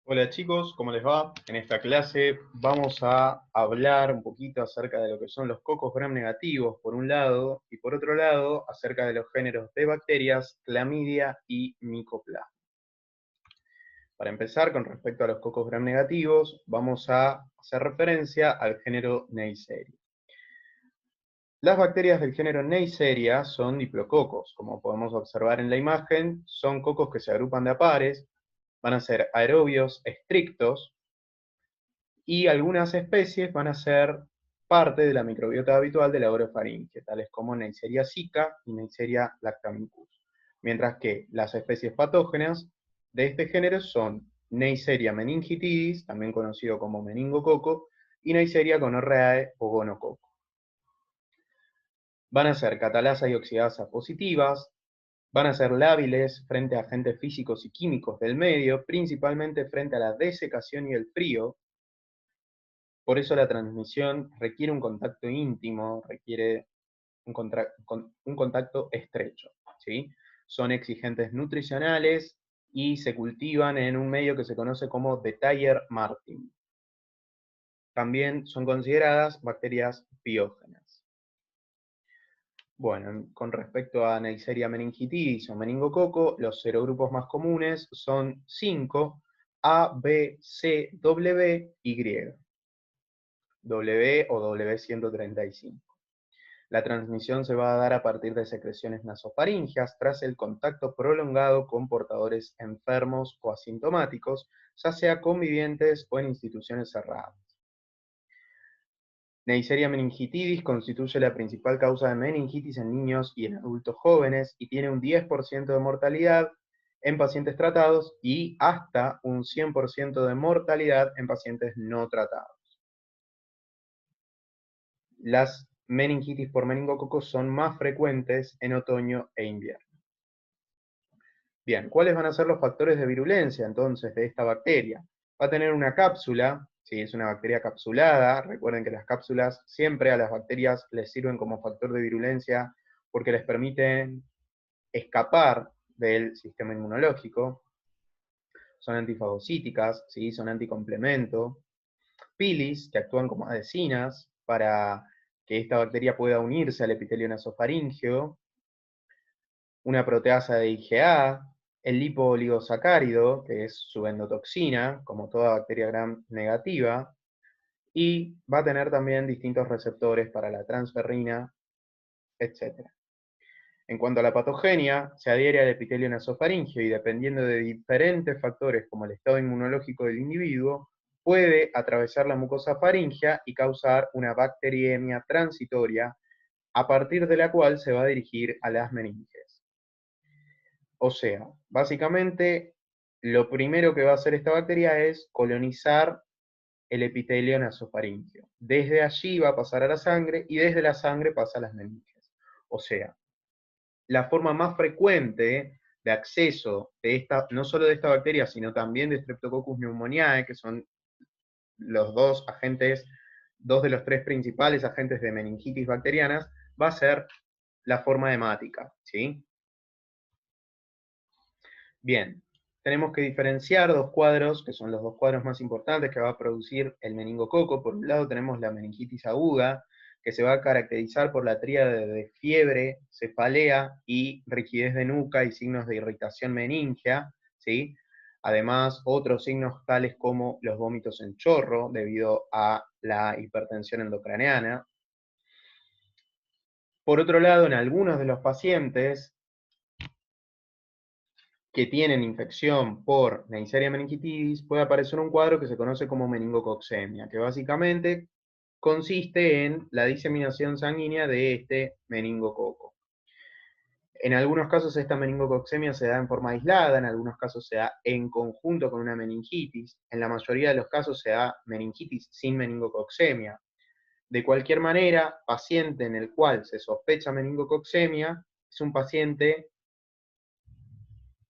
Hola chicos, ¿cómo les va? En esta clase vamos a hablar un poquito acerca de lo que son los cocos gram negativos por un lado y por otro lado acerca de los géneros de bacterias Clamidia y Mycoplasma. Para empezar, con respecto a los cocos gram negativos, vamos a hacer referencia al género Neisseria. Las bacterias del género Neisseria son diplococos. Como podemos observar en la imagen, son cocos que se agrupan de a pares, van a ser aerobios estrictos, y algunas especies van a ser parte de la microbiota habitual de la orofaringe, tales como Neisseria zika y Neisseria lactamycus, mientras que las especies patógenas de este género son Neisseria meningitidis, también conocido como meningococo, y Neisseria gonorrhoeae o gonococo. Van a ser catalasa y oxidasa positivas, van a ser lábiles frente a agentes físicos y químicos del medio, principalmente frente a la desecación y el frío. Por eso la transmisión requiere un contacto íntimo, requiere un contacto estrecho, ¿sí? Son exigentes nutricionales y se cultivan en un medio que se conoce como de Taylor-Martin. También son consideradas bacterias biógenas. Bueno, con respecto a Neisseria meningitidis o meningococo, los serogrupos más comunes son 5, A, B, C, W, Y. W o W135. La transmisión se va a dar a partir de secreciones nasofaringeas tras el contacto prolongado con portadores enfermos o asintomáticos, ya sea convivientes o en instituciones cerradas. Neisseria meningitidis constituye la principal causa de meningitis en niños y en adultos jóvenes y tiene un 10% de mortalidad en pacientes tratados y hasta un 100% de mortalidad en pacientes no tratados. Las meningitis por meningococo son más frecuentes en otoño e invierno. Bien, ¿cuáles van a ser los factores de virulencia entonces de esta bacteria? Va a tener una cápsula, si es una bacteria capsulada. Recuerden que las cápsulas siempre a las bacterias les sirven como factor de virulencia porque les permiten escapar del sistema inmunológico. Son antifagocíticas, ¿sí? Son anticomplemento. Pilis, que actúan como adhesinas para que esta bacteria pueda unirse al epitelio nasofaríngeo. Una proteasa de IgA, el lipooligosacárido, que es su endotoxina, como toda bacteria gram negativa, y va a tener también distintos receptores para la transferrina, etc. En cuanto a la patogenia, se adhiere al epitelio nasofaríngeo y dependiendo de diferentes factores como el estado inmunológico del individuo, puede atravesar la mucosa faríngea y causar una bacteriemia transitoria, a partir de la cual se va a dirigir a las meninges. O sea, básicamente, lo primero que va a hacer esta bacteria es colonizar el epitelio nasofaríngeo. Desde allí va a pasar a la sangre y desde la sangre pasa a las meninges. O sea, la forma más frecuente de acceso de esta, no solo de esta bacteria, sino también de Streptococcus pneumoniae, que son los dos de los tres principales agentes de meningitis bacterianas, va a ser la forma hemática, ¿sí? Bien, tenemos que diferenciar dos cuadros, que son los dos cuadros más importantes que va a producir el meningococo. Por un lado tenemos la meningitis aguda, que se va a caracterizar por la tríade de fiebre, cefalea y rigidez de nuca y signos de irritación meningea, ¿sí? Además, otros signos tales como los vómitos en chorro, debido a la hipertensión endocraneana. Por otro lado, en algunos de los pacientes que tienen infección por Neisseria meningitidis, puede aparecer un cuadro que se conoce como meningococcemia, que básicamente consiste en la diseminación sanguínea de este meningococo. En algunos casos esta meningococcemia se da en forma aislada, en algunos casos se da en conjunto con una meningitis, en la mayoría de los casos se da meningitis sin meningococcemia. De cualquier manera, paciente en el cual se sospecha meningococcemia es un paciente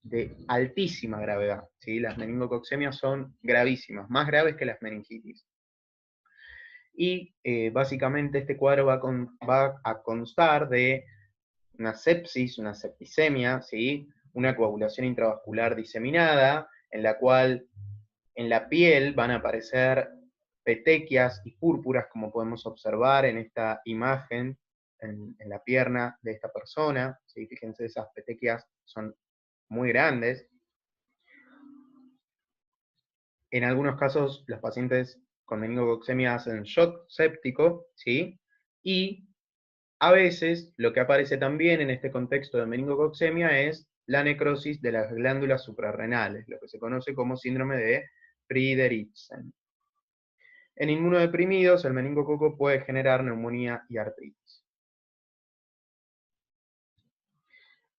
de altísima gravedad, ¿sí? Las meningococcemias son gravísimas, más graves que las meningitis. Y básicamente este cuadro va a constar de una sepsis, una septicemia, ¿sí? Una coagulación intravascular diseminada, en la cual En la piel van a aparecer petequias y púrpuras, como podemos observar en esta imagen, en la pierna de esta persona. ¿Sí? Fíjense, esas petequias son muy grandes. En algunos casos, los pacientes con meningococcemia hacen shock séptico, ¿sí? Y a veces, lo que aparece también en este contexto de meningococcemia es la necrosis de las glándulas suprarrenales, lo que se conoce como síndrome de Friederichsen. En inmunodeprimidos, el meningococo puede generar neumonía y artritis.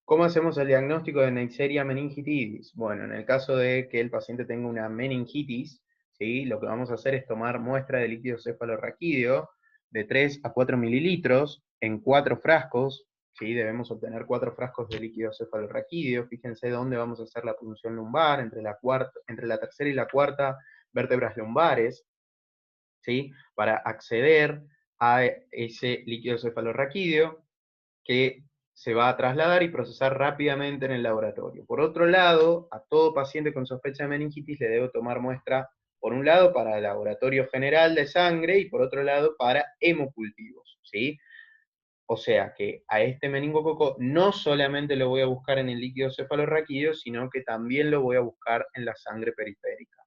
¿Cómo hacemos el diagnóstico de Neisseria meningitidis? Bueno, en el caso de que el paciente tenga una meningitis, ¿sí? Lo que vamos a hacer es tomar muestra de líquido cefalorraquídeo de 3 a 4 mililitros en 4 frascos, ¿sí? Debemos obtener 4 frascos de líquido cefalorraquídeo. Fíjense dónde vamos a hacer la punción lumbar, entre la tercera y la cuarta vértebras lumbares, ¿sí? Para acceder a ese líquido cefalorraquídeo que se va a trasladar y procesar rápidamente en el laboratorio. Por otro lado, a todo paciente con sospecha de meningitis le debo tomar muestra, por un lado, para el laboratorio general de sangre y por otro lado, para hemocultivos, ¿sí? O sea que a este meningococo no solamente lo voy a buscar en el líquido cefalorraquídeo, sino que también lo voy a buscar en la sangre periférica.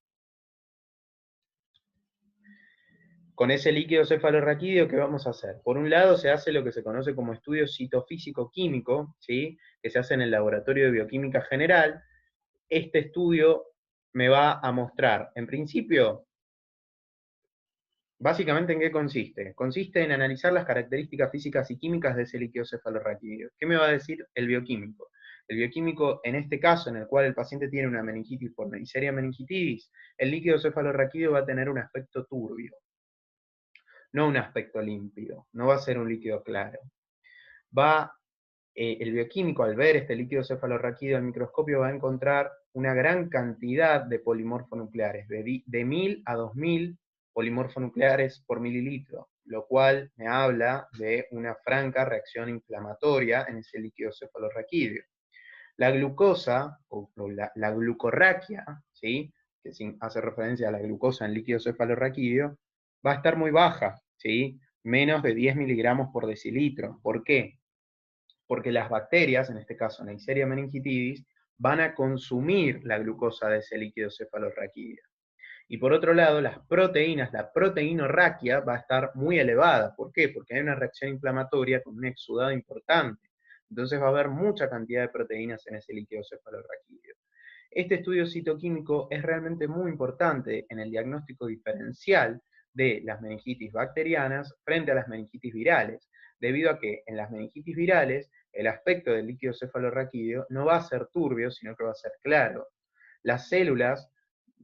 Con ese líquido cefalorraquídeo, ¿qué vamos a hacer? Por un lado, se hace lo que se conoce como estudio citofísico-químico, ¿sí? Que se hace en el Laboratorio de Bioquímica General. Este estudio me va a mostrar, en principio, básicamente, ¿en qué consiste? Consiste en analizar las características físicas y químicas de ese líquido cefalorraquídeo. ¿Qué me va a decir el bioquímico? El bioquímico, en este caso, en el cual el paciente tiene una meningitis por Neisseria meningitidis, el líquido cefalorraquídeo va a tener un aspecto turbio, no un aspecto límpido, no va a ser un líquido claro. El bioquímico, al ver este líquido cefalorraquídeo al microscopio, va a encontrar una gran cantidad de polimorfonucleares, de 1000 a 2000 polimorfonucleares por mililitro, lo cual me habla de una franca reacción inflamatoria en ese líquido cefalorraquídeo. La glucosa, o la glucorraquia, ¿sí? Que hace referencia a la glucosa en líquido cefalorraquídeo, va a estar muy baja, ¿sí? Menos de 10 miligramos por decilitro. ¿Por qué? Porque las bacterias, en este caso Neisseria meningitidis, van a consumir la glucosa de ese líquido cefalorraquídeo. Y por otro lado, las proteínas, la proteinorraquia va a estar muy elevada. ¿Por qué? Porque hay una reacción inflamatoria con un exudado importante. Entonces va a haber mucha cantidad de proteínas en ese líquido cefalorraquídeo. Este estudio citoquímico es realmente muy importante en el diagnóstico diferencial de las meningitis bacterianas frente a las meningitis virales, debido a que en las meningitis virales el aspecto del líquido cefalorraquídeo no va a ser turbio, sino que va a ser claro. Las células,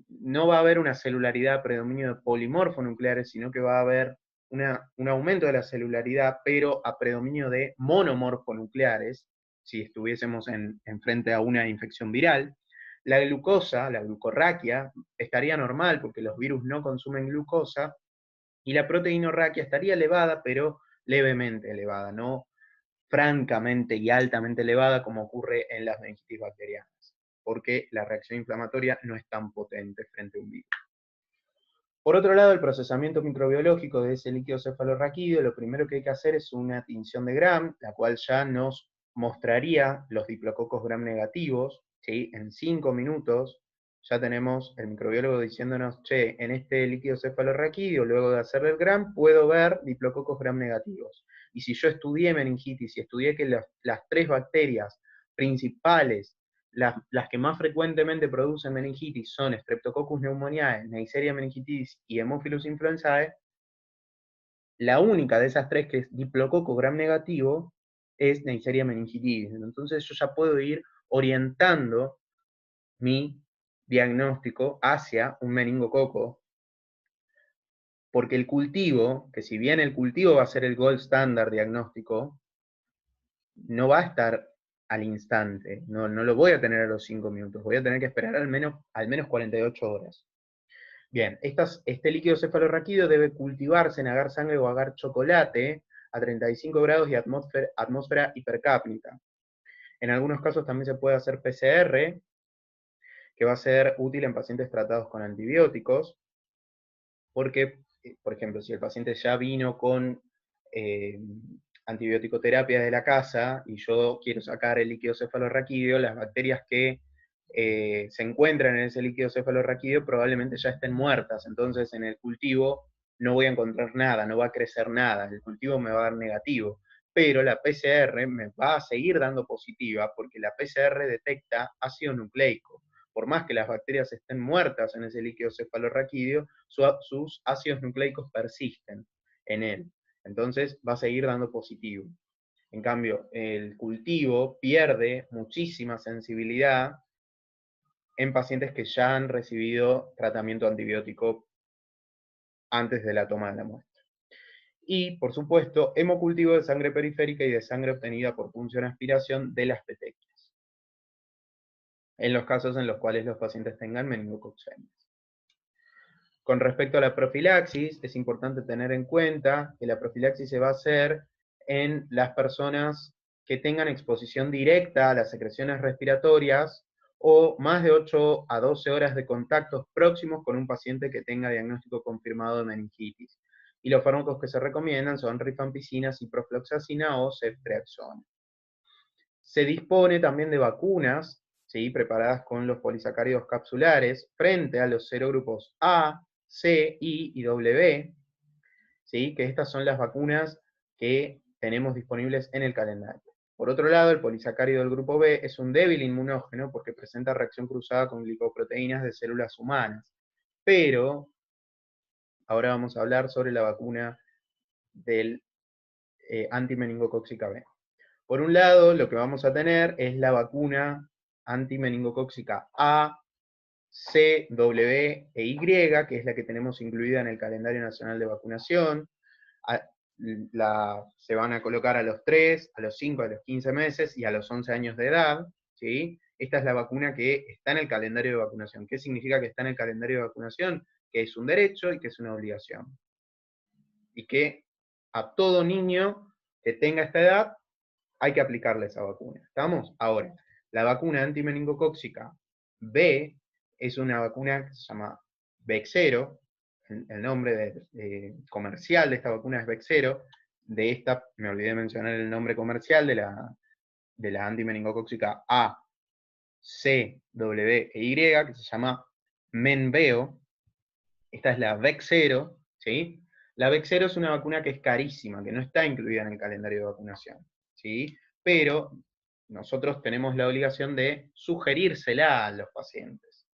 no va a haber una celularidad a predominio de polimorfonucleares, sino que va a haber un aumento de la celularidad, pero a predominio de monomorfonucleares, si estuviésemos frente a una infección viral. La glucosa, la glucorraquia, estaría normal porque los virus no consumen glucosa, y la proteinorraquia estaría elevada, pero levemente elevada, no francamente y altamente elevada como ocurre en las meningitis bacterianas, porque la reacción inflamatoria no es tan potente frente a un virus. Por otro lado, el procesamiento microbiológico de ese líquido cefalorraquídeo, lo primero que hay que hacer es una tinción de Gram, la cual ya nos mostraría los diplococos Gram negativos, ¿sí? En 5 minutos ya tenemos el microbiólogo diciéndonos, che, en este líquido cefalorraquídeo, luego de hacerle el Gram, puedo ver diplococos Gram negativos. Y si yo estudié meningitis y estudié que las 3 bacterias principales, las que más frecuentemente producen meningitis son Streptococcus pneumoniae, Neisseria meningitidis y Haemophilus influenzae, la única de esas 3 que es diplococo gram negativo es Neisseria meningitidis. Entonces yo ya puedo ir orientando mi diagnóstico hacia un meningococo, porque el cultivo, que si bien el cultivo va a ser el gold standard diagnóstico, no va a estar al instante, no lo voy a tener a los 5 minutos, voy a tener que esperar al menos 48 horas. Bien, este líquido cefalorraquídeo debe cultivarse en agar sangre o agar chocolate a 35 grados y atmósfera hipercápnica. En algunos casos también se puede hacer PCR, que va a ser útil en pacientes tratados con antibióticos, porque, por ejemplo, si el paciente ya vino con antibiótico-terapia de la casa y yo quiero sacar el líquido cefalorraquídeo, las bacterias que se encuentran en ese líquido cefalorraquídeo probablemente ya estén muertas, entonces en el cultivo no voy a encontrar nada, no va a crecer nada, el cultivo me va a dar negativo, pero la PCR me va a seguir dando positiva porque la PCR detecta ácido nucleico. Por más que las bacterias estén muertas en ese líquido cefalorraquídeo, sus ácidos nucleicos persisten en él. Entonces va a seguir dando positivo. En cambio, el cultivo pierde muchísima sensibilidad en pacientes que ya han recibido tratamiento antibiótico antes de la toma de la muestra. Y, por supuesto, hemocultivo de sangre periférica y de sangre obtenida por punción aspiración de las petequias, en los casos en los cuales los pacientes tengan meningococcemias. Con respecto a la profilaxis, es importante tener en cuenta que la profilaxis se va a hacer en las personas que tengan exposición directa a las secreciones respiratorias o más de 8 a 12 horas de contactos próximos con un paciente que tenga diagnóstico confirmado de meningitis. Y los fármacos que se recomiendan son rifampicina, ciprofloxacina o ceftriaxona. Se dispone también de vacunas, ¿sí?, preparadas con los polisacáridos capsulares frente a los serogrupos A, C, I y W, ¿sí?, que estas son las vacunas que tenemos disponibles en el calendario. Por otro lado, el polisacárido del grupo B es un débil inmunógeno porque presenta reacción cruzada con glicoproteínas de células humanas. Pero ahora vamos a hablar sobre la vacuna del antimeningocóxica B. Por un lado, lo que vamos a tener es la vacuna antimeningocóxica A, C, W e Y, que es la que tenemos incluida en el calendario nacional de vacunación. Se van a colocar a los 3, a los 5, a los 15 meses y a los 11 años de edad, ¿sí? Esta es la vacuna que está en el calendario de vacunación. ¿Qué significa que está en el calendario de vacunación? Que es un derecho y que es una obligación. Y que a todo niño que tenga esta edad hay que aplicarle esa vacuna. ¿Estamos? Ahora, la vacuna antimeningocóxica B es una vacuna que se llama Bexero. El nombre comercial de esta vacuna es Bexero. De esta, me olvidé de mencionar el nombre comercial de la antimeningocóxica A, C, W e Y, que se llama Menveo. Esta es la Bexero, ¿sí? La Bexero es una vacuna que es carísima, que no está incluida en el calendario de vacunación, ¿sí? Pero nosotros tenemos la obligación de sugerírsela a los pacientes,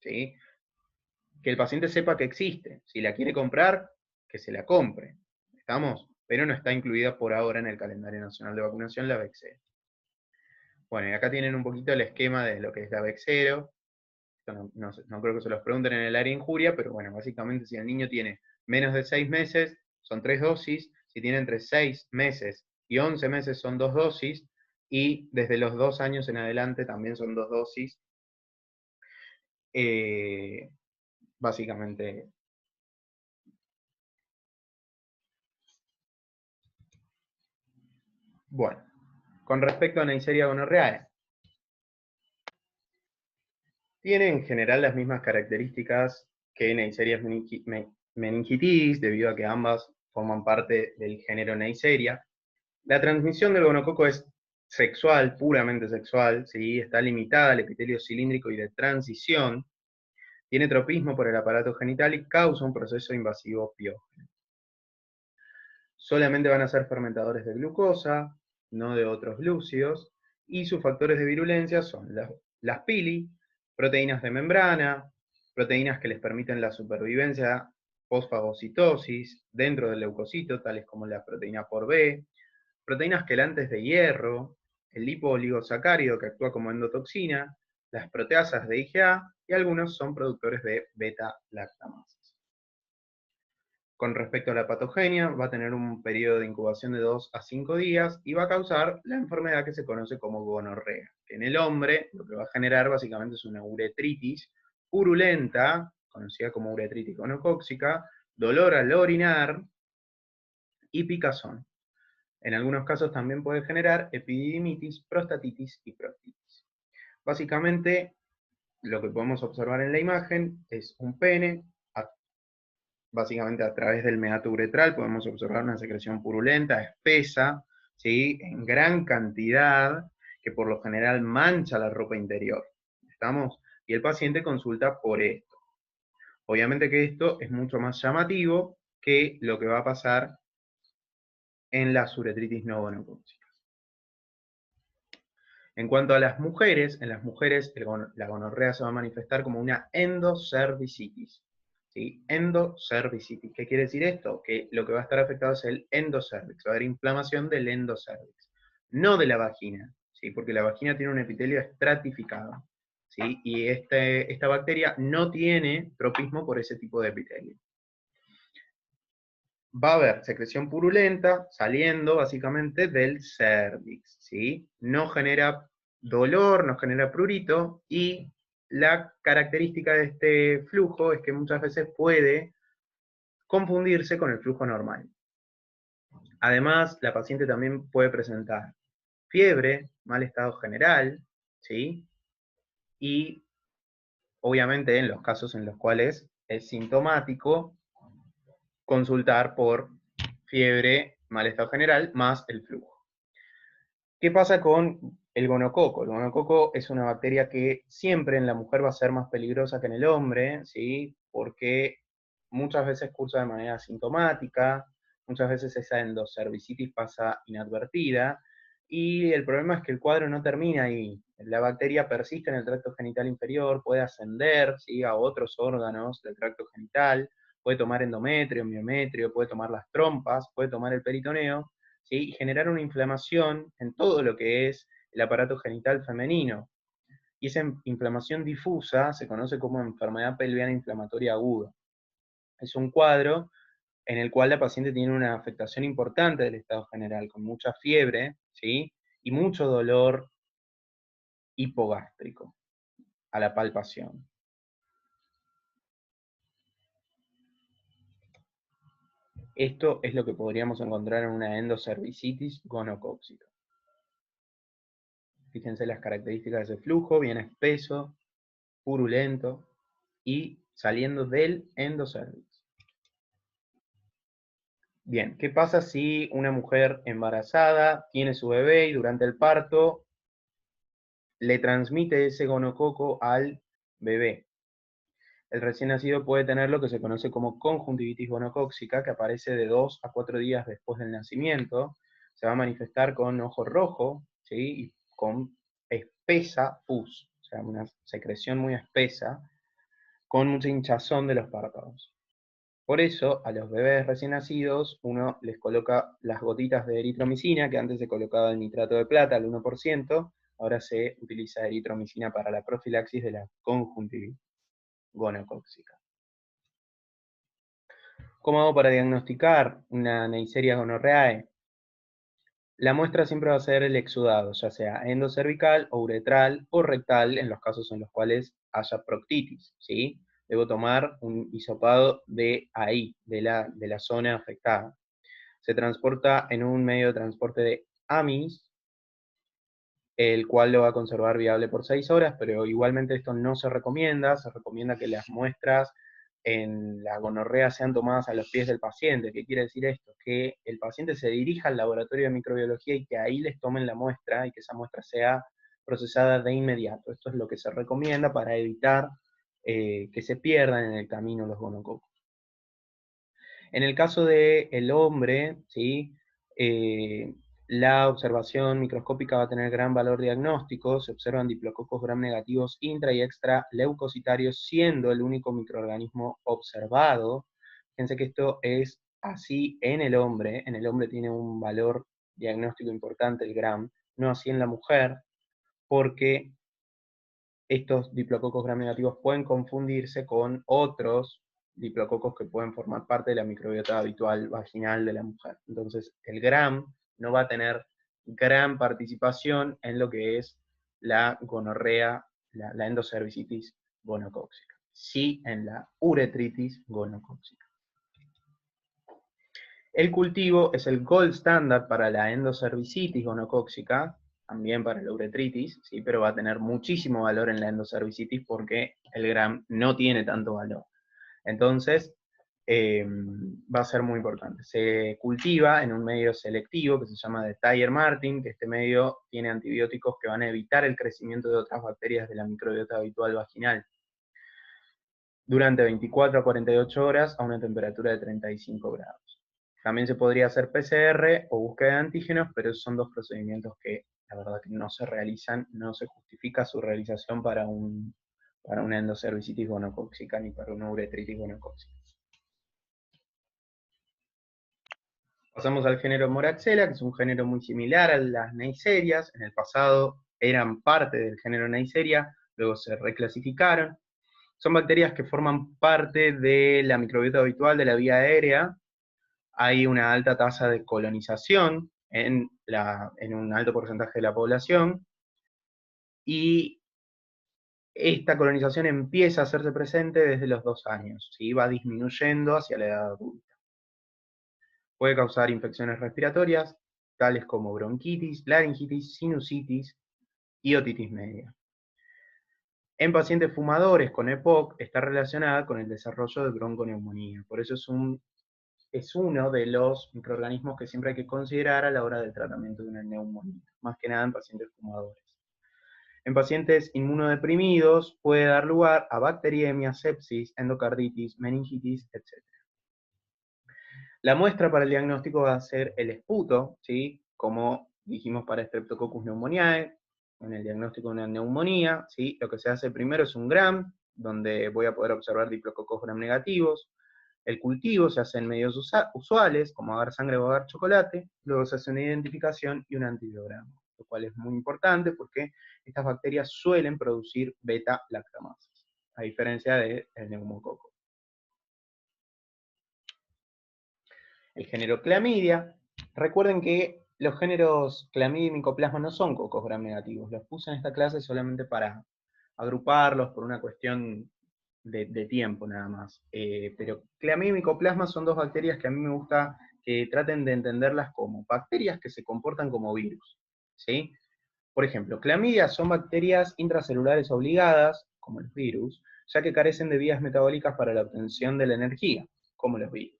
¿sí? Que el paciente sepa que existe. Si la quiere comprar, que se la compre. ¿Estamos? Pero no está incluida por ahora en el calendario nacional de vacunación la Bexero. Bueno, y acá tienen un poquito el esquema de lo que es la Bexero. No creo que se los pregunten en el área de injuria, pero bueno, básicamente si el niño tiene menos de 6 meses, son 3 dosis, si tiene entre 6 meses y 11 meses son 2 dosis, y desde los 2 años en adelante también son 2 dosis. Básicamente. Bueno, con respecto a Neisseria gonorrhoeae, tiene en general las mismas características que Neisseria meningitis, debido a que ambas forman parte del género Neisseria. La transmisión del gonococo es sexual, puramente sexual, ¿sí? Está limitada al epitelio cilíndrico y de transición, tiene tropismo por el aparato genital y causa un proceso invasivo piógeno. Solamente van a ser fermentadores de glucosa, no de otros glúcidos, y sus factores de virulencia son las pili, proteínas de membrana, proteínas que les permiten la supervivencia posfagocitosis dentro del leucocito, tales como la proteína por B, proteínas quelantes de hierro, el lipooligosacárido que actúa como endotoxina, las proteasas de IgA y algunos son productores de beta-lactamases. Con respecto a la patogenia, va a tener un periodo de incubación de 2 a 5 días y va a causar la enfermedad que se conoce como gonorrea, que en el hombre lo que va a generar básicamente es una uretritis purulenta, conocida como uretritis gonocóxica, dolor al orinar y picazón. En algunos casos también puede generar epididimitis, prostatitis y proctitis. Básicamente, lo que podemos observar en la imagen es un pene, básicamente a través del meato uretral podemos observar una secreción purulenta, espesa, ¿sí? En gran cantidad, que por lo general mancha la ropa interior. ¿Estamos? Y el paciente consulta por esto. Obviamente que esto es mucho más llamativo que lo que va a pasar en las uretritis no gonocócicas. En cuanto a las mujeres, en las mujeres la gonorrea se va a manifestar como una endocervicitis. ¿Sí? Endocervicitis. ¿Qué quiere decir esto? Que lo que va a estar afectado es el endocervix. Va a haber inflamación del endocervix, no de la vagina, ¿sí? Porque la vagina tiene un epitelio estratificado, ¿sí? Y esta bacteria no tiene tropismo por ese tipo de epitelio. Va a haber secreción purulenta saliendo básicamente del cervix, ¿sí? No genera dolor, no genera prurito, y la característica de este flujo es que muchas veces puede confundirse con el flujo normal. Además, la paciente también puede presentar fiebre, mal estado general, ¿sí? Y obviamente en los casos en los cuales es sintomático, consultar por fiebre, mal estado general, más el flujo. ¿Qué pasa con el gonococo? El gonococo es una bacteria que siempre en la mujer va a ser más peligrosa que en el hombre, ¿sí? Porque muchas veces cursa de manera asintomática, muchas veces esa endocervicitis pasa inadvertida, y el problema es que el cuadro no termina ahí. La bacteria persiste en el tracto genital inferior, puede ascender, ¿sí? A otros órganos del tracto genital, puede tomar endometrio, miometrio, puede tomar las trompas, puede tomar el peritoneo, ¿sí? Y generar una inflamación en todo lo que es el aparato genital femenino. Y esa inflamación difusa se conoce como enfermedad pelviana inflamatoria aguda. Es un cuadro en el cual la paciente tiene una afectación importante del estado general, con mucha fiebre, ¿sí? Y mucho dolor hipogástrico a la palpación. Esto es lo que podríamos encontrar en una endocervicitis gonocócica. Fíjense las características de ese flujo, bien espeso, purulento y saliendo del endocervix. Bien, ¿qué pasa si una mujer embarazada tiene su bebé y durante el parto le transmite ese gonococo al bebé? El recién nacido puede tener lo que se conoce como conjuntivitis gonocócica, que aparece de 2 a 4 días después del nacimiento. Se va a manifestar con ojo rojo, ¿sí? Y con espesa pus, o sea, una secreción muy espesa, con mucha hinchazón de los párpados. Por eso, a los bebés recién nacidos, uno les coloca las gotitas de eritromicina, que antes se colocaba el nitrato de plata al 1%, ahora se utiliza eritromicina para la profilaxis de la conjuntivitis gonocócica. ¿Cómo hago para diagnosticar una Neisseria gonorrheae? La muestra siempre va a ser el exudado, ya sea endocervical o uretral o rectal en los casos en los cuales haya proctitis, ¿sí? Debo tomar un hisopado de ahí, de la zona afectada. Se transporta en un medio de transporte de AMIS, el cual lo va a conservar viable por 6 horas, pero igualmente esto no se recomienda que las muestras en la gonorrea sean tomadas a los pies del paciente. ¿Qué quiere decir esto? Que el paciente se dirija al laboratorio de microbiología y que ahí les tomen la muestra y que esa muestra sea procesada de inmediato. Esto es lo que se recomienda para evitar que se pierdan en el camino los gonococos. En el caso del hombre, ¿sí? La observación microscópica va a tener gran valor diagnóstico, se observan diplococos gram negativos intra y extra leucocitarios, siendo el único microorganismo observado. Fíjense que esto es así en el hombre tiene un valor diagnóstico importante el gram, no así en la mujer, porque estos diplococos gram negativos pueden confundirse con otros diplococos que pueden formar parte de la microbiota habitual vaginal de la mujer. Entonces, el gram no va a tener gran participación en lo que es la gonorrea, la endocervicitis gonocócica. Sí en la uretritis gonocócica. El cultivo es el gold standard para la endocervicitis gonocócica, también para la uretritis, ¿sí? Pero va a tener muchísimo valor en la endocervicitis porque el Gram no tiene tanto valor. Entonces, va a ser muy importante. Se cultiva en un medio selectivo que se llama de Thayer-Martin, que este medio tiene antibióticos que van a evitar el crecimiento de otras bacterias de la microbiota habitual vaginal durante 24 a 48 horas a una temperatura de 35 grados. También se podría hacer PCR o búsqueda de antígenos, pero esos son dos procedimientos que la verdad que no se realizan, no se justifica su realización para una endocervicitis gonocócica ni para una uretritis gonocócica. Pasamos al género Moraxella, que es un género muy similar a las Neiserias. En el pasado eran parte del género Neisseria, luego se reclasificaron. Son bacterias que forman parte de la microbiota habitual de la vía aérea. Hay una alta tasa de colonización en un alto porcentaje de la población, y esta colonización empieza a hacerse presente desde los 2 años, ¿sí? Va disminuyendo hacia la edad adulta. Puede causar infecciones respiratorias, tales como bronquitis, laringitis, sinusitis y otitis media. En pacientes fumadores con EPOC está relacionada con el desarrollo de bronconeumonía. Por eso es uno de los microorganismos que siempre hay que considerar a la hora del tratamiento de una neumonía, más que nada en pacientes fumadores. En pacientes inmunodeprimidos puede dar lugar a bacteriemia, sepsis, endocarditis, meningitis, etc. La muestra para el diagnóstico va a ser el esputo, ¿sí? Como dijimos para Streptococcus pneumoniae, en el diagnóstico de una neumonía, ¿sí? Lo que se hace primero es un Gram, donde voy a poder observar diplococos Gram negativos. El cultivo se hace en medios usuales, como agar sangre o agar chocolate, luego se hace una identificación y un antibiograma, lo cual es muy importante porque estas bacterias suelen producir beta-lactamasas, a diferencia del neumococo. El género Clamidia. Recuerden que los géneros Clamidia y Mycoplasma no son cocos gram negativos. Los puse en esta clase solamente para agruparlos por una cuestión de tiempo nada más. Pero Clamidia y Mycoplasma son dos bacterias que a mí me gusta que traten de entenderlas como bacterias que se comportan como virus, ¿sí? Por ejemplo, Clamidia son bacterias intracelulares obligadas, como los virus, ya que carecen de vías metabólicas para la obtención de la energía, como los virus.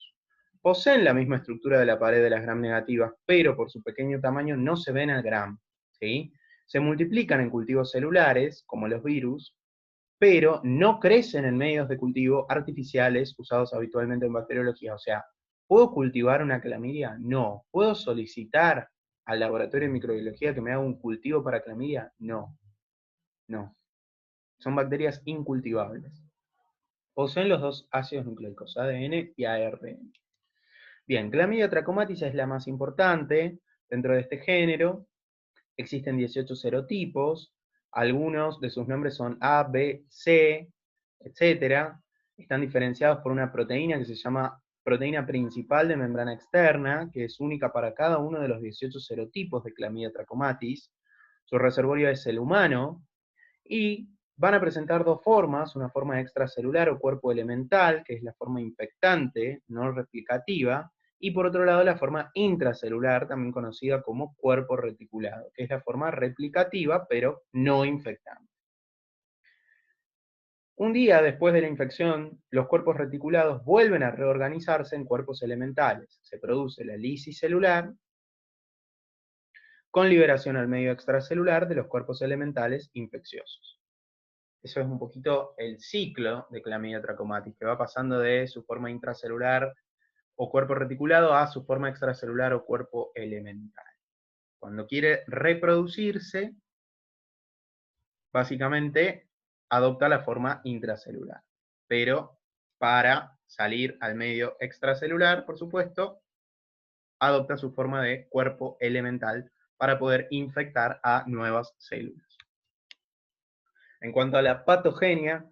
Poseen la misma estructura de la pared de las gram negativas, pero por su pequeño tamaño no se ven al gram, ¿sí? Se multiplican en cultivos celulares, como los virus, pero no crecen en medios de cultivo artificiales usados habitualmente en bacteriología. O sea, ¿puedo cultivar una clamidia? No. ¿Puedo solicitar al laboratorio de microbiología que me haga un cultivo para clamidia? No. No. Son bacterias incultivables. Poseen los dos ácidos nucleicos, ADN y ARN. Bien, Clamidia trachomatis es la más importante dentro de este género. Existen 18 serotipos, algunos de sus nombres son A, B, C, etc. Están diferenciados por una proteína que se llama proteína principal de membrana externa, que es única para cada uno de los 18 serotipos de Clamidia trachomatis. Su reservorio es el humano, y van a presentar dos formas, una forma extracelular o cuerpo elemental, que es la forma infectante, no replicativa, y por otro lado la forma intracelular, también conocida como cuerpo reticulado, que es la forma replicativa, pero no infectante. Un día después de la infección, los cuerpos reticulados vuelven a reorganizarse en cuerpos elementales. Se produce la lisis celular, con liberación al medio extracelular de los cuerpos elementales infecciosos. Eso es un poquito el ciclo de Clamidia trachomatis, que va pasando de su forma intracelular o cuerpo reticulado a su forma extracelular o cuerpo elemental. Cuando quiere reproducirse, básicamente adopta la forma intracelular. Pero para salir al medio extracelular, por supuesto, adopta su forma de cuerpo elemental para poder infectar a nuevas células. En cuanto a la patogenia,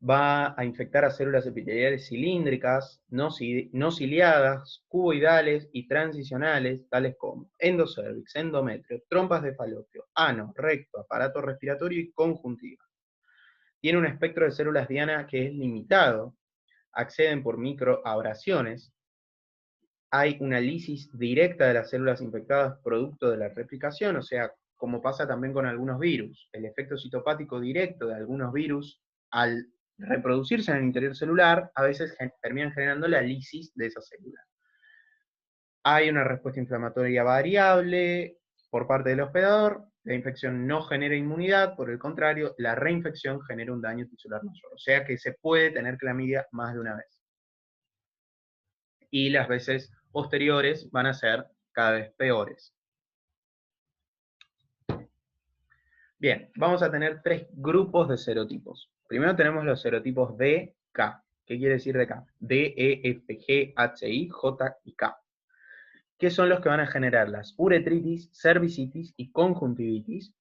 va a infectar a células epiteliales cilíndricas, no ciliadas, cuboidales y transicionales, tales como endocervix, endometrio, trompas de falopio, ano, recto, aparato respiratorio y conjuntiva. Tiene un espectro de células diana que es limitado, acceden por microabrasiones, hay una lisis directa de las células infectadas producto de la replicación, o sea, como pasa también con algunos virus. El efecto citopático directo de algunos virus, al reproducirse en el interior celular, a veces terminan generando la lisis de esa célula. Hay una respuesta inflamatoria variable por parte del hospedador, la infección no genera inmunidad, por el contrario, la reinfección genera un daño tisular mayor. O sea que se puede tener clamidia más de una vez. Y las veces posteriores van a ser cada vez peores. Bien, vamos a tener 3 grupos de serotipos. Primero tenemos los serotipos D, K. ¿Qué quiere decir de K? D, E, F, G, H, I, J y K. ¿Qué son los que van a generar las uretritis, cervicitis y conjuntivitis?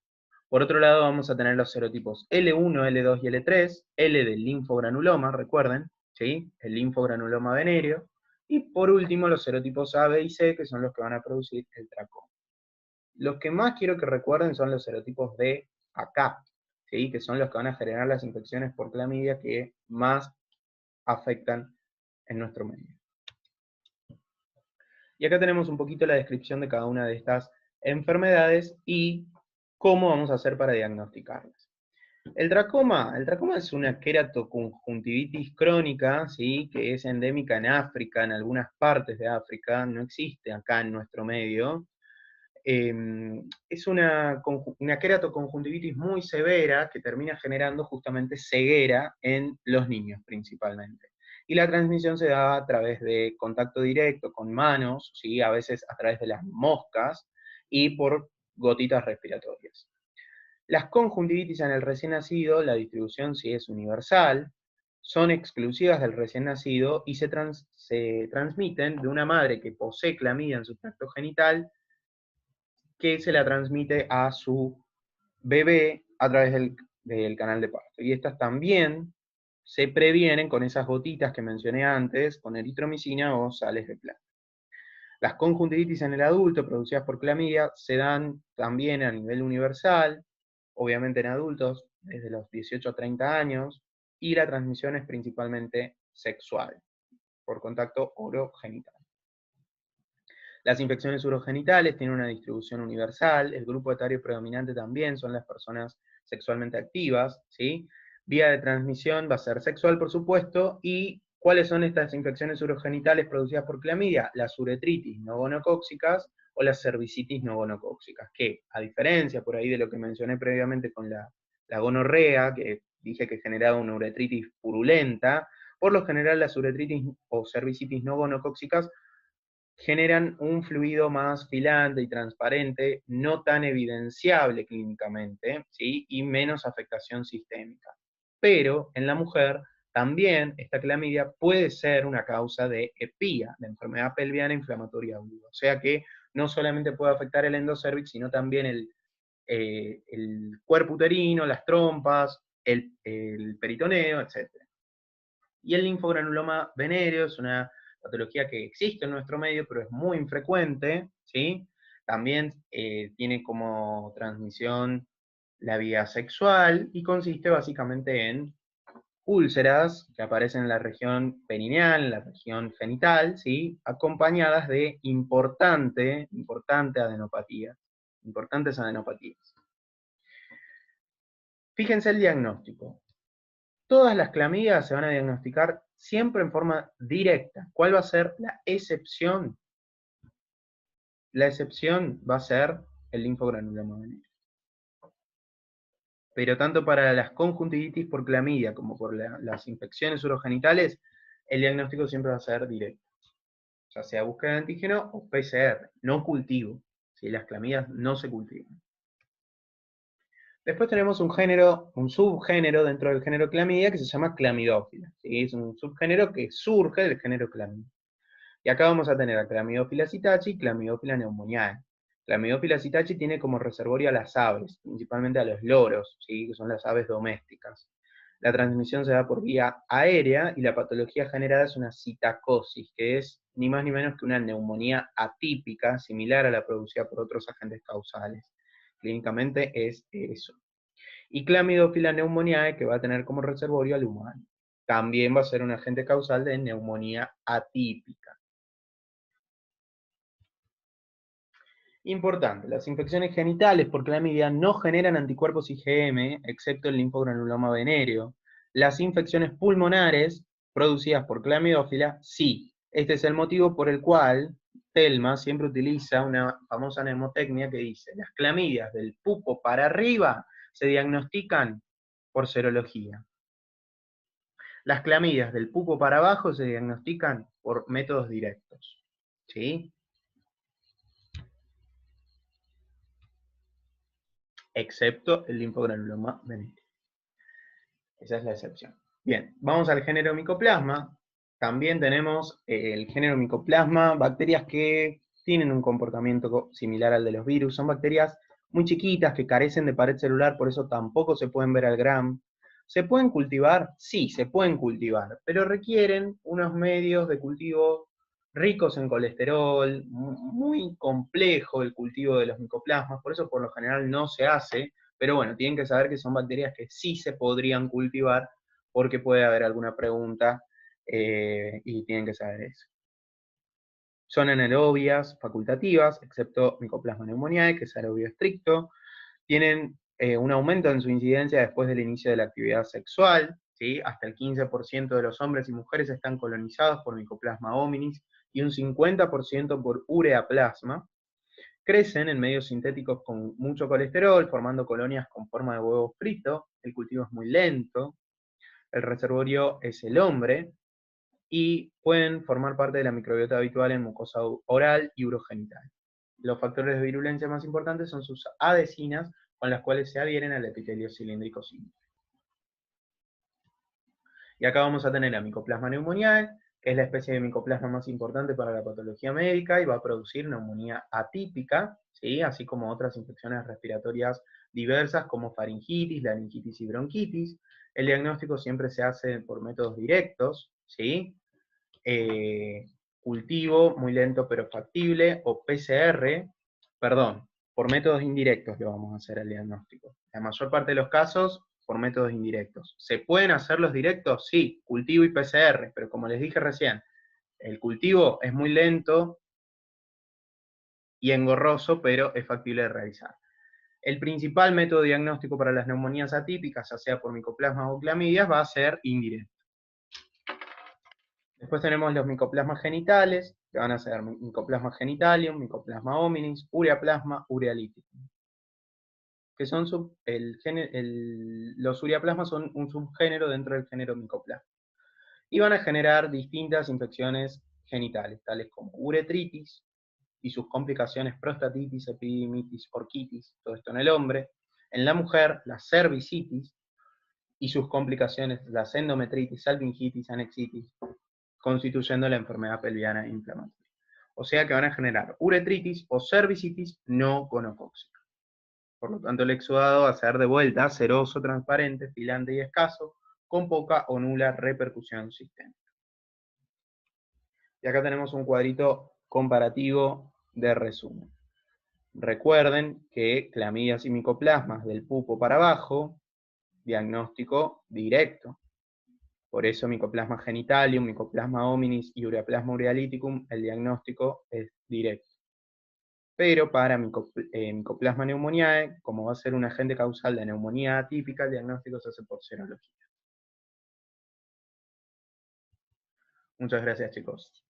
Por otro lado, vamos a tener los serotipos L1, L2 y L3, L del linfogranuloma, recuerden, ¿sí? El linfogranuloma venéreo. Y por último, los serotipos A, B y C, que son los que van a producir el tracoma. Los que más quiero que recuerden son los serotipos D a K, ¿sí? Que son los que van a generar las infecciones por clamidia que más afectan en nuestro medio. Y acá tenemos un poquito la descripción de cada una de estas enfermedades y cómo vamos a hacer para diagnosticarlas. El tracoma es una queratoconjuntivitis crónica, ¿sí? Que es endémica en África, en algunas partes de África, no existe acá en nuestro medio. Es una queratoconjuntivitis muy severa que termina generando justamente ceguera en los niños principalmente. Y la transmisión se da a través de contacto directo con manos, ¿sí? A veces a través de las moscas y por gotitas respiratorias. Las conjuntivitis en el recién nacido, la distribución sí es universal, son exclusivas del recién nacido y se transmiten de una madre que posee clamidia en su tracto genital, que se la transmite a su bebé a través del canal de parto. Y estas también se previenen con esas gotitas que mencioné antes, con eritromicina o sales de plata. Las conjuntivitis en el adulto producidas por clamidia se dan también a nivel universal, obviamente en adultos, desde los 18 a 30 años, y la transmisión es principalmente sexual, por contacto orogenital. Las infecciones urogenitales tienen una distribución universal, el grupo etario predominante también son las personas sexualmente activas, ¿sí? Vía de transmisión va a ser sexual, por supuesto, y ¿cuáles son estas infecciones urogenitales producidas por clamidia? Las uretritis no gonocóxicas o las cervicitis no gonocóxicas, que a diferencia por ahí de lo que mencioné previamente con la gonorrea, que dije que generaba una uretritis purulenta, por lo general las uretritis o cervicitis no gonocóxicas generan un fluido más filante y transparente, no tan evidenciable clínicamente, ¿sí? Y menos afectación sistémica. Pero en la mujer también esta clamidia puede ser una causa de EPIA, de enfermedad pelviana inflamatoria aguda. O sea que no solamente puede afectar el endocervix, sino también el cuerpo uterino, las trompas, el peritoneo, etc. Y el linfogranuloma venéreo es una patología que existe en nuestro medio, pero es muy infrecuente, ¿sí? También tiene como transmisión la vía sexual y consiste básicamente en úlceras que aparecen en la región perineal, en la región genital, ¿sí? Acompañadas de importantes adenopatías. Fíjense el diagnóstico. Todas las clamidias se van a diagnosticar siempre en forma directa. ¿Cuál va a ser la excepción? La excepción va a ser el linfogranuloma venéreo. Pero tanto para las conjuntivitis por clamidia como por las infecciones urogenitales, el diagnóstico siempre va a ser directo. Ya sea búsqueda de antígeno o PCR, no cultivo. Si las clamidias no se cultivan. Después tenemos un subgénero dentro del género clamidia que se llama clamidófila. ¿Sí? Es un subgénero que surge del género clamidia. Y acá vamos a tener a Clamidófila citachi y Clamidófila pneumoniae. Clamidófila citachi tiene como reservorio a las aves, principalmente a los loros, ¿sí? Que son las aves domésticas. La transmisión se da por vía aérea y la patología generada es una citacosis, que es ni más ni menos que una neumonía atípica, similar a la producida por otros agentes causales. Clínicamente es eso. Y Clamidófila pneumoniae, que va a tener como reservorio al humano. También va a ser un agente causal de neumonía atípica. Importante, las infecciones genitales por clamidia no generan anticuerpos IgM, excepto el linfogranuloma venéreo. Las infecciones pulmonares producidas por clamidiófila, sí. Este es el motivo por el cual Telma siempre utiliza una famosa mnemotecnia que dice, las clamidias del pupo para arriba se diagnostican por serología. Las clamidias del pupo para abajo se diagnostican por métodos directos. ¿Sí? Excepto el linfogranuloma venéreo. Esa es la excepción. Bien, vamos al género Mycoplasma. También tenemos el género Mycoplasma, bacterias que tienen un comportamiento similar al de los virus. Son bacterias muy chiquitas que carecen de pared celular, por eso tampoco se pueden ver al gram. ¿Se pueden cultivar? Sí, se pueden cultivar, pero requieren unos medios de cultivo ricos en colesterol, muy complejo el cultivo de los micoplasmas, por eso por lo general no se hace, pero bueno, tienen que saber que son bacterias que sí se podrían cultivar porque puede haber alguna pregunta y tienen que saber eso. Son anaerobias facultativas, excepto Mycoplasma pneumoniae, que es aerobio estricto. Tienen un aumento en su incidencia después del inicio de la actividad sexual, ¿sí? Hasta el 15% de los hombres y mujeres están colonizados por Mycoplasma hominis y un 50% por ureaplasma. Crecen en medios sintéticos con mucho colesterol, formando colonias con forma de huevo frito. El cultivo es muy lento. El reservorio es el hombre. Y pueden formar parte de la microbiota habitual en mucosa oral y urogenital. Los factores de virulencia más importantes son sus adhesinas, con las cuales se adhieren al epitelio cilíndrico simple. Y acá vamos a tener a Mycoplasma pneumoniae, que es la especie de micoplasma más importante para la patología médica y va a producir neumonía atípica, ¿sí? Así como otras infecciones respiratorias diversas como faringitis, laringitis y bronquitis. El diagnóstico siempre se hace por métodos directos, ¿sí? Cultivo, muy lento pero factible, o PCR, perdón, por métodos indirectos lo vamos a hacer el diagnóstico. La mayor parte de los casos, por métodos indirectos. ¿Se pueden hacer los directos? Sí, cultivo y PCR, pero como les dije recién, el cultivo es muy lento y engorroso, pero es factible de realizar. El principal método diagnóstico para las neumonías atípicas, ya sea por micoplasmas o clamidias, va a ser indirecto. Después tenemos los micoplasmas genitales, que van a ser micoplasma genitalium, micoplasma hominis, ureaplasma, urealyticum. Que son los ureaplasmas son un subgénero dentro del género micoplasma. Y van a generar distintas infecciones genitales, tales como uretritis y sus complicaciones prostatitis, epididimitis, orquitis, todo esto en el hombre. En la mujer, la cervicitis y sus complicaciones, la endometritis, salpingitis, anexitis, constituyendo la enfermedad pelviana inflamatoria. O sea que van a generar uretritis o cervicitis no gonocóxica. Por lo tanto, el exudado va a ser de vuelta ceroso, transparente, filante y escaso, con poca o nula repercusión sistémica. Y acá tenemos un cuadrito comparativo de resumen. Recuerden que clamidias y micoplasmas del pupo para abajo, diagnóstico directo. Por eso Mycoplasma genitalium, Mycoplasma hominis y Ureaplasma urealyticum, el diagnóstico es directo. Pero para Mycoplasma pneumoniae, como va a ser un agente causal de neumonía atípica, el diagnóstico se hace por serología. Muchas gracias, chicos.